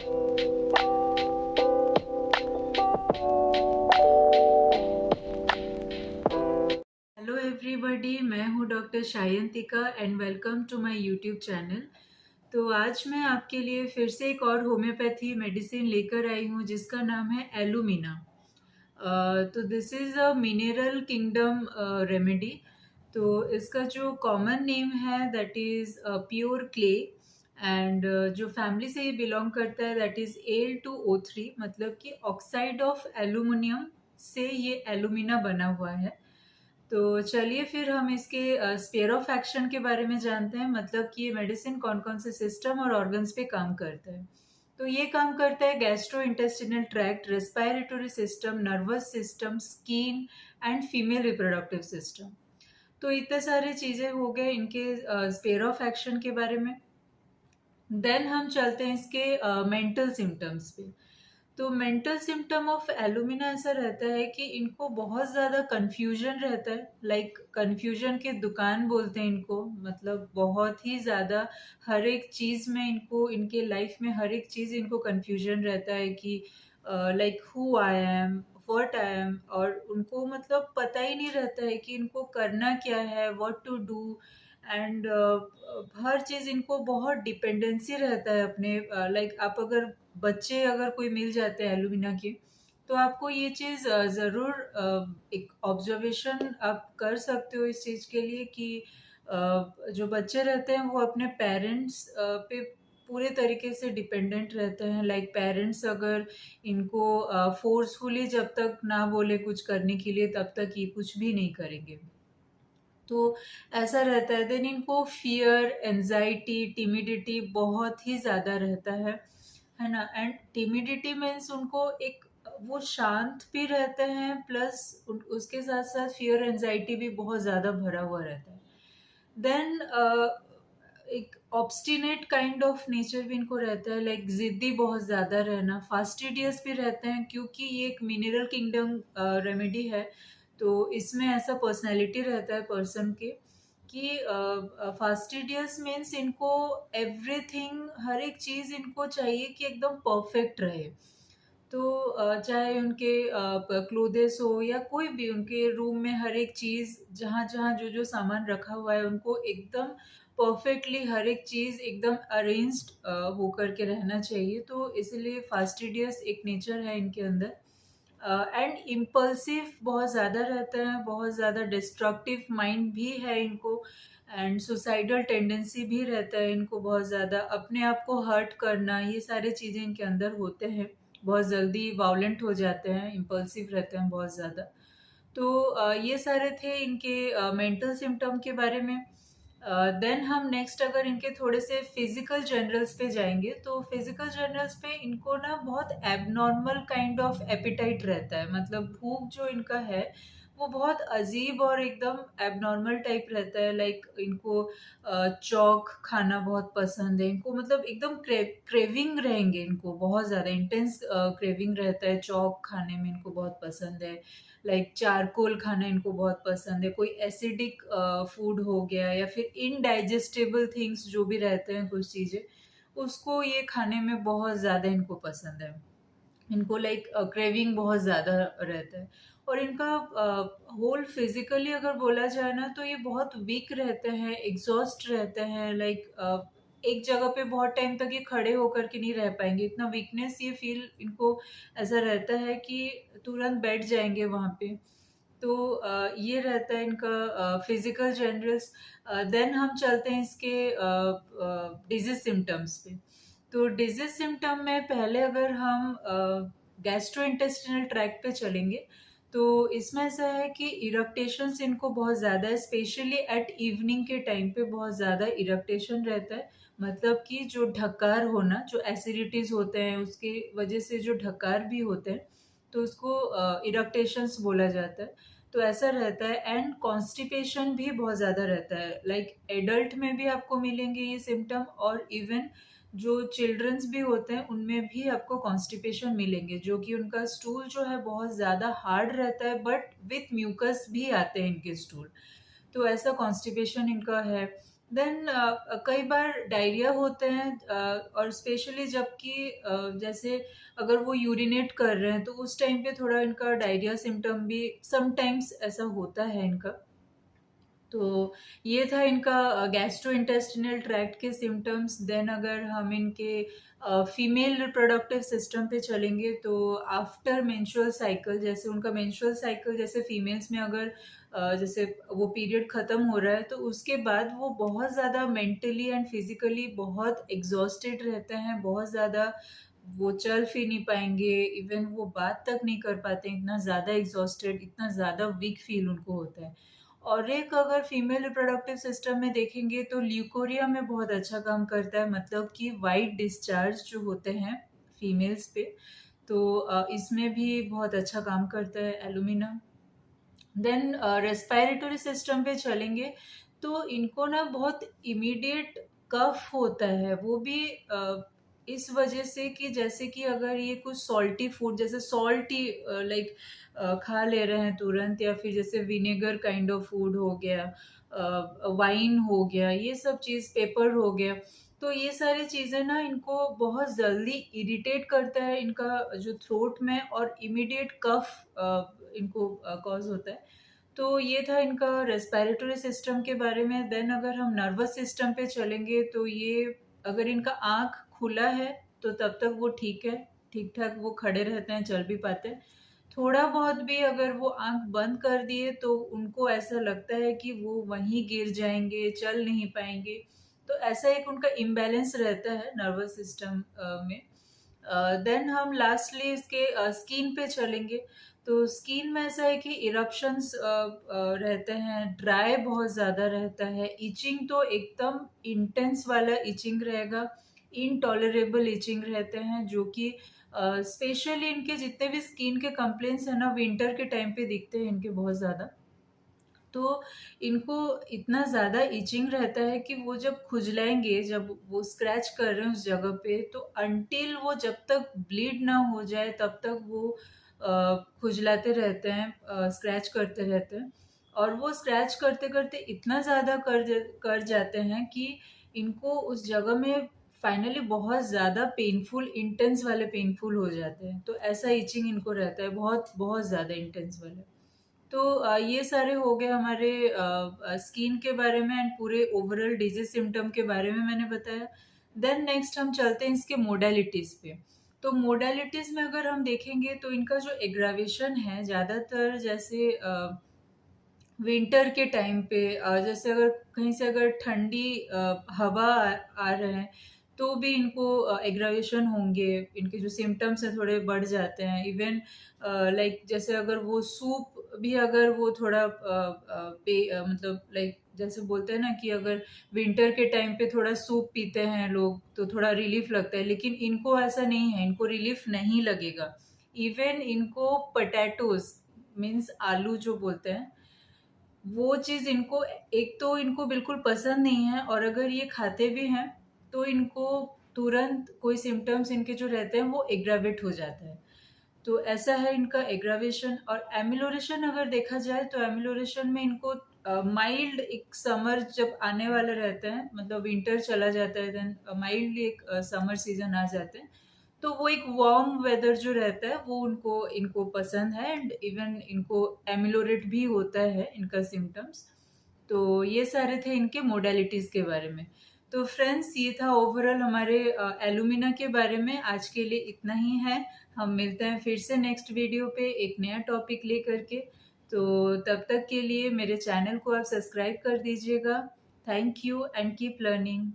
Hello everybody, मैं हूँ doctor Shayantika and welcome to my YouTube channel. तो आज मैं आपके लिए फिर से एक और होम्योपैथी मेडिसिन लेकर आई हूँ जिसका नाम है एलुमिना। तो this is a mineral kingdom remedy. तो इसका जो कॉमन नेम है that is pure clay, and जो फैमिली से ये बिलोंग करता है दैट इज़ Al2O3, मतलब कि ऑक्साइड ऑफ एल्यूमिनियम से ये एलुमिना बना हुआ है। तो चलिए फिर हम इसके स्फीयर ऑफ एक्शन के बारे में जानते हैं, मतलब कि ये मेडिसिन कौन कौन से सिस्टम और ऑर्गन्स पे काम करता है। तो ये काम करता है gastro intestinal tract, respiratory system, nervous system, skin and female reproductive system. तो इतने सारे चीज़ें हो गए इनके स्फीयर ऑफ एक्शन के बारे में। देन हम चलते हैं इसके मेंटल सिम्टम्स पे। तो मेंटल सिम्टम ऑफ एलुमिना ऐसा रहता है कि इनको बहुत ज़्यादा कन्फ्यूजन रहता है, लाइक कन्फ्यूजन के दुकान बोलते हैं इनको, मतलब बहुत ही ज़्यादा हर एक चीज़ में इनको, इनके लाइफ में हर एक चीज़ इनको कन्फ्यूजन रहता है कि like who I am, what I am, और उनको मतलब पता ही नहीं रहता है कि इनको करना क्या है, व्हाट टू डू। एंड हर चीज़ इनको बहुत डिपेंडेंसी रहता है अपने, लाइक आप अगर बच्चे अगर कोई मिल जाते हैं एलुमिना के, तो आपको ये चीज़ ज़रूर एक ऑब्जर्वेशन आप कर सकते हो इस चीज़ के लिए कि जो बच्चे रहते हैं वो अपने पेरेंट्स पे पूरे तरीके से डिपेंडेंट रहते हैं। लाइक पेरेंट्स अगर इनको फोर्सफुली जब तक ना बोले कुछ करने के लिए तब तक ये कुछ भी नहीं करेंगे। तो ऐसा रहता है। देन इनको फियर, एंजाइटी, टिमिडिटी बहुत ही ज़्यादा रहता है ना। एंड टिमिडिटी मीन्स उनको एक, वो शांत भी रहते हैं, प्लस उसके साथ साथ फियर एंजाइटी भी बहुत ज़्यादा भरा हुआ रहता है। देन एक ऑब्स्टिनेट काइंड ऑफ नेचर भी इनको रहता है, लाइक जिद्दी बहुत ज़्यादा रहना, फास्टिडियस भी रहते हैं क्योंकि ये एक मिनरल किंगडम रेमेडी है। तो इसमें ऐसा पर्सनैलिटी रहता है पर्सन के कि फास्टिडियस मीन्स इनको एवरीथिंग, हर एक चीज़ इनको चाहिए कि एकदम परफेक्ट रहे। तो चाहे उनके क्लोथेस हो या कोई भी उनके रूम में हर एक चीज़, जहाँ जहाँ जो जो सामान रखा हुआ है उनको एकदम परफेक्टली हर एक चीज़ एकदम अरेंज्ड होकर के रहना चाहिए। तो इसलिए फास्टिडियस एक नेचर है इनके अंदर। एंड इम्पल्सिव बहुत ज़्यादा रहता है, बहुत ज़्यादा डिस्ट्रक्टिव माइंड भी है इनको, एंड सुसाइडल टेंडेंसी भी रहता है इनको, बहुत ज़्यादा अपने आप को हर्ट करना, ये सारी चीज़ें इनके अंदर होते हैं। बहुत जल्दी वायलेंट हो जाते हैं, इम्पल्सिव रहते हैं बहुत ज़्यादा। तो ये सारे थे इनके मेंटल सिम्टम के बारे में। देन हम नेक्स्ट अगर इनके थोड़े से फिजिकल जनरल्स पे जाएंगे, तो फिजिकल जनरल्स पे इनको ना बहुत एबनॉर्मल काइंड ऑफ एपिटाइट रहता है, मतलब भूख जो इनका है वो बहुत अजीब और एकदम एबनॉर्मल टाइप रहता है। लाइक इनको चौक खाना बहुत पसंद है इनको, मतलब एकदम क्रेविंग रहेंगे इनको, बहुत ज़्यादा इंटेंस क्रेविंग रहता है चौक खाने में, इनको बहुत पसंद है। लाइक चारकोल खाना इनको बहुत पसंद है, कोई एसिडिक फूड हो गया या फिर इनडाइजेस्टेबल थिंग्स जो भी रहते हैं कुछ चीज़ें, उसको ये खाने में बहुत ज़्यादा इनको पसंद है। इनको लाइक क्रेविंग बहुत ज़्यादा रहता है। और इनका होल फिजिकली अगर बोला जाए ना, तो ये बहुत वीक रहते हैं, एग्जॉस्ट रहते हैं। लाइक एक जगह पे बहुत टाइम तक ये खड़े होकर के नहीं रह पाएंगे, इतना वीकनेस ये फील इनको ऐसा रहता है कि तुरंत बैठ जाएंगे वहाँ पे। तो ये रहता है इनका फिजिकल जनरल्स। देन हम चलते हैं इसके डिजीज सिम्टम्स पे। तो डिजीज सिम्टम में पहले अगर हम गैस्ट्रो इंटेस्टिनल ट्रैक्ट पे चलेंगे, तो इसमें ऐसा है कि इरक्टेशंस इनको बहुत ज़्यादा है, स्पेशली एट इवनिंग के टाइम पे बहुत ज़्यादा इरक्टेशन रहता है। मतलब कि जो ढकार होना, जो एसिडिटीज़ होते हैं उसके वजह से जो ढकार भी होते हैं, तो उसको इरक्टेशंस बोला जाता है। तो ऐसा रहता है। एंड कॉन्स्टिपेशन भी बहुत ज़्यादा रहता है, लाइक एडल्ट में भी आपको मिलेंगे ये सिम्टम, और इवन जो चिल्ड्रंस भी होते हैं उनमें भी आपको कॉन्स्टिपेशन मिलेंगे, जो कि उनका स्टूल जो है बहुत ज़्यादा हार्ड रहता है, बट विथ म्यूकस भी आते हैं इनके स्टूल। तो ऐसा कॉन्स्टिपेशन इनका है। देन कई बार डायरिया होते हैं, और स्पेशली जबकि जैसे अगर वो यूरिनेट कर रहे हैं तो उस टाइम पे थोड़ा इनका डायरिया सिम्टम भी समटाइम्स ऐसा होता है इनका। तो ये था इनका गैस्ट्रो इंटेस्टिनल ट्रैक्ट के सिम्टम्स। देन अगर हम इनके फीमेल रिप्रोडक्टिव सिस्टम पे चलेंगे तो आफ्टर मेंस्ट्रुअल साइकिल, जैसे उनका मेंस्ट्रुअल साइकिल जैसे फीमेल्स में अगर जैसे वो पीरियड ख़त्म हो रहा है तो उसके बाद वो बहुत ज़्यादा मेंटली एंड फिजिकली बहुत एग्जॉस्टेड रहते हैं, बहुत ज़्यादा वो चल फिर नहीं पाएंगे, इवन वो बात तक नहीं कर पाते, इतना ज़्यादा एग्जॉस्टेड, इतना ज़्यादा वीक फील उनको होता है। और एक अगर फीमेल रिप्रोडक्टिव सिस्टम में देखेंगे तो ल्यूकोरिया में बहुत अच्छा काम करता है, मतलब कि वाइट डिस्चार्ज जो होते हैं फीमेल्स पे, तो इसमें भी बहुत अच्छा काम करता है एलुमिना। देन रेस्पिरेटरी सिस्टम पे चलेंगे तो इनको ना बहुत इमीडिएट कफ होता है, वो भी इस वजह से कि जैसे कि अगर ये कुछ सॉल्टी फूड जैसे सॉल्टी लाइक खा ले रहे हैं तुरंत, या फिर जैसे विनेगर काइंड ऑफ फूड हो गया, वाइन हो गया, ये सब चीज़, पेपर हो गया, तो ये सारी चीज़ें ना इनको बहुत जल्दी इरिटेट करता है इनका जो थ्रोट में, और इमीडिएट कफ इनको कॉज होता है। तो ये था इनका रेस्पिरेटरी सिस्टम के बारे में। देन अगर हम नर्वस सिस्टम पे चलेंगे तो ये अगर इनका आँख खुला है तो तब तक वो ठीक है, ठीक-ठाक वो खड़े रहते हैं, चल भी पाते हैं। थोड़ा बहुत भी अगर वो आँख बंद कर दिए तो उनको ऐसा लगता है कि वो वहीं गिर जाएँगे, चल नहीं पाएँगे। तो ऐसा एक उनका इम्बैलेंस रहता है नर्वस सिस्टम में। देन हम लास्टली इसके स्किन पे चलेंगे तो स्किन में ऐसा है कि इरप्शंस रहते हैं, ड्राई बहुत ज़्यादा रहता है, इचिंग तो एकदम इंटेंस वाला इचिंग रहेगा, इनटॉलरेबल इचिंग रहते हैं, जो कि स्पेशली इनके जितने भी स्किन के कंप्लेंट्स हैं ना विंटर के टाइम पे दिखते हैं इनके बहुत ज़्यादा। तो इनको इतना ज़्यादा इचिंग रहता है कि वो जब खुजलाएँगे, जब वो स्क्रैच कर रहे हैं उस जगह पे, तो अंटिल वो जब तक ब्लीड ना हो जाए तब तक वो खुजलाते रहते हैं, स्क्रैच करते रहते हैं। और वो स्क्रैच करते-करते इतना ज़्यादा कर जाते हैं कि इनको उस जगह में फाइनली बहुत ज़्यादा पेनफुल, इंटेंस वाले पेनफुल हो जाते हैं। तो ऐसा इचिंग इनको रहता है, बहुत बहुत ज़्यादा इंटेंस वाले। तो ये सारे हो गए हमारे स्किन के बारे में एंड पूरे ओवरऑल डिजीज सिम्टम के बारे में मैंने बताया। देन नेक्स्ट हम चलते हैं इसके मोडालिटीज़ पे। तो मोडालिटीज़ में अगर हम देखेंगे तो इनका जो एग्रावेशन है ज़्यादातर जैसे विंटर के टाइम पे जैसे अगर कहीं से अगर ठंडी हवा आ रहे हैं तो भी इनको एग्रावेशन होंगे, इनके जो सिम्टम्स हैं थोड़े बढ़ जाते हैं। इवन लाइक जैसे अगर वो सूप भी अगर वो थोड़ा मतलब लाइक जैसे बोलते हैं ना कि अगर विंटर के टाइम पे थोड़ा सूप पीते हैं लोग तो थोड़ा रिलीफ लगता है, लेकिन इनको ऐसा नहीं है, इनको रिलीफ नहीं लगेगा। इवन इनको पोटैटोज मीन्स आलू जो बोलते हैं वो चीज़ इनको, एक तो इनको बिल्कुल पसंद नहीं है, और अगर ये खाते भी हैं तो इनको तुरंत कोई सिम्टम्स इनके जो रहते हैं वो एग्रावेट हो जाता है। तो ऐसा है इनका एग्रावेशन। और एमिलोरेशन अगर देखा जाए तो एमिलोरेशन में इनको माइल्ड एक समर जब आने वाला रहता है, मतलब विंटर चला जाता है, देन माइल्डली एक समर सीजन आ जाते हैं, तो वो एक वार्म वेदर जो रहता है वो उनको इनको पसंद है, एंड इवन इनको एमिलोरेट भी होता है इनका सिम्टम्स। तो ये सारे थे इनके मोडालिटीज के बारे में। तो फ्रेंड्स ये था ओवरऑल हमारे एलुमिना के बारे में। आज के लिए इतना ही है। हम मिलते हैं फिर से नेक्स्ट वीडियो पे एक नया टॉपिक लेकर के। तो तब तक के लिए मेरे चैनल को आप सब्सक्राइब कर दीजिएगा। Thank you and keep learning.